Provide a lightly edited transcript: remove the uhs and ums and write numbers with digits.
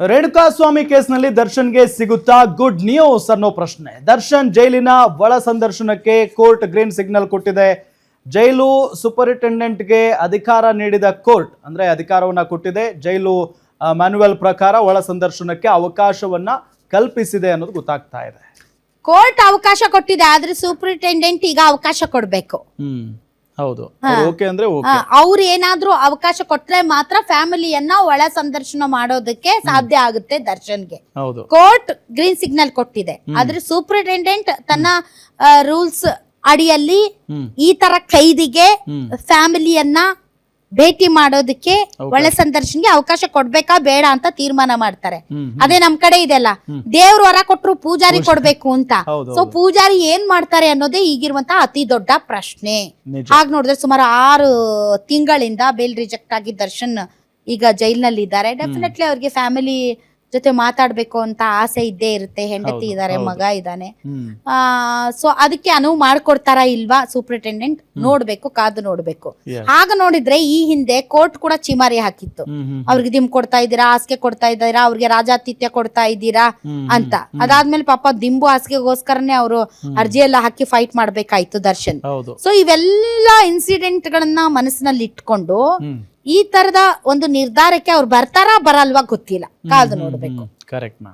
ರೇಣುಕಾಸ್ವಾಮಿ ಕೇಸ್ನಲ್ಲಿ ದರ್ಶನ್ಗೆ ಸಿಗುತ್ತಾ ಗುಡ್ ನ್ಯೂಸ್ ಅನ್ನೋ ಪ್ರಶ್ನೆ. ದರ್ಶನ್ ಜೈಲಿನ ಒಳ ಸಂದರ್ಶನಕ್ಕೆ ಕೋರ್ಟ್ ಗ್ರೀನ್ ಸಿಗ್ನಲ್ ಕೊಟ್ಟಿದೆ. ಜೈಲು ಸೂಪರಿಂಟೆಂಡೆಂಟ್ಗೆ ಅಧಿಕಾರ ನೀಡಿದ ಕೋರ್ಟ್ ಅಂದ್ರೆ ಅಧಿಕಾರವನ್ನ ಕೊಟ್ಟಿದೆ. ಜೈಲು ಮ್ಯಾನ್ಯುವಲ್ ಪ್ರಕಾರ ಒಳ ಸಂದರ್ಶನಕ್ಕೆ ಅವಕಾಶವನ್ನ ಕಲ್ಪಿಸಿದೆ ಅನ್ನೋದು ಗೊತ್ತಾಗ್ತಾ ಇದೆ. ಕೋರ್ಟ್ ಅವಕಾಶ ಕೊಟ್ಟಿದೆ, ಆದ್ರೆ ಸೂಪರಿಂಟೆಂಡೆಂಟ್ ಈಗ ಅವಕಾಶ ಕೊಡ್ಬೇಕು. ಹೌದು, ಓಕೆ ಅಂದ್ರೆ ಅವ್ರು ಏನಾದ್ರೂ ಅವಕಾಶ ಕೊಟ್ರೆ ಮಾತ್ರ ಫ್ಯಾಮಿಲಿಯನ್ನ ಒಳ ಸಂದರ್ಶನ ಮಾಡೋದಕ್ಕೆ ಸಾಧ್ಯ ಆಗುತ್ತೆ ದರ್ಶನ್ಗೆ. ಕೋರ್ಟ್ ಗ್ರೀನ್ ಸಿಗ್ನಲ್ ಕೊಟ್ಟಿದೆ, ಆದ್ರೆ ಸೂಪರಿಂಟೆಂಡೆಂಟ್ ತನ್ನ ರೂಲ್ಸ್ ಅಡಿಯಲ್ಲಿ ಈ ತರ ಖೈದಿಗೆ ಫ್ಯಾಮಿಲಿಯನ್ನ ಭೇಟಿ ಮಾಡೋದಕ್ಕೆ ಒಳ ಸಂದರ್ಶನ್ಗೆ ಅವಕಾಶ ಕೊಡ್ಬೇಕಾ ಬೇಡ ಅಂತ ತೀರ್ಮಾನ ಮಾಡ್ತಾರೆ. ಅದೇ ನಮ್ ಕಡೆ ಇದೆಲ್ಲ ದೇವ್ರ ವರ ಕೊಟ್ರು ಪೂಜಾರಿ ಕೊಡ್ಬೇಕು ಅಂತ. ಸೊ ಪೂಜಾರಿ ಏನ್ ಮಾಡ್ತಾರೆ ಅನ್ನೋದೇ ಈಗಿರುವಂತಹ ಅತಿ ದೊಡ್ಡ ಪ್ರಶ್ನೆ. ಹಾಗೆ ನೋಡಿದ್ರೆ ಸುಮಾರು 6 ತಿಂಗಳಿಂದ ಬೇಲ್ ರಿಜೆಕ್ಟ್ ಆಗಿ ದರ್ಶನ್ ಈಗ ಜೈಲ್ನಲ್ಲಿ ಇದ್ದಾರೆ. ಡೆಫಿನೆಟ್ಲಿ ಅವ್ರಿಗೆ ಫ್ಯಾಮಿಲಿ ಜೊತೆ ಮಾತಾಡ್ಬೇಕು ಅಂತ ಆಸೆ ಇದ್ದೇ ಇರುತ್ತೆ. ಹೆಂಡತಿ ಇದಾರೆ, ಮಗ ಇದ್ದಾನೆ. ಸೊ ಅದಕ್ಕೆ ಅನುವು ಮಾಡ್ಕೊಡ್ತಾರ ಇಲ್ವಾ ಸೂಪರಿಂಟೆಂಡೆಂಟ್ ನೋಡ್ಬೇಕು, ಕಾದು ನೋಡ್ಬೇಕು. ಆಗ ನೋಡಿದ್ರೆ ಈ ಹಿಂದೆ ಕೋರ್ಟ್ ಕೂಡ ಚಿಮಾರಿ ಹಾಕಿತ್ತು, ಅವ್ರಿಗೆ ದಿಮ್ ಕೊಡ್ತಾ ಇದ್ದೀರಾ, ಹಾಸಿಗೆ ಕೊಡ್ತಾ ಇದ್ದೀರಾ, ಅವ್ರಿಗೆ ರಾಜಾತಿಥ್ಯ ಕೊಡ್ತಾ ಇದ್ದೀರಾ ಅಂತ. ಅದಾದ್ಮೇಲೆ ಪಾಪ ದಿಂಬು ಹಾಸಿಗೆಗೋಸ್ಕರನೇ ಅವರು ಅರ್ಜಿ ಎಲ್ಲ ಹಾಕಿ ಫೈಟ್ ಮಾಡ್ಬೇಕಾಯ್ತು ದರ್ಶನ್. ಸೊ ಇವೆಲ್ಲ ಇನ್ಸಿಡೆಂಟ್ ಗಳನ್ನ ಮನಸ್ಸಿನಲ್ಲಿ ಇಟ್ಕೊಂಡು ಈ ತರದ ಒಂದು ನಿರ್ಧಾರಕ್ಕೆ ಅವ್ರು ಬರ್ತಾರಾ ಬರಲ್ವಾ ಗೊತ್ತಿಲ್ಲ, ಕಾದು ನೋಡ್ಬೇಕು. ಕರೆಕ್ಟ್.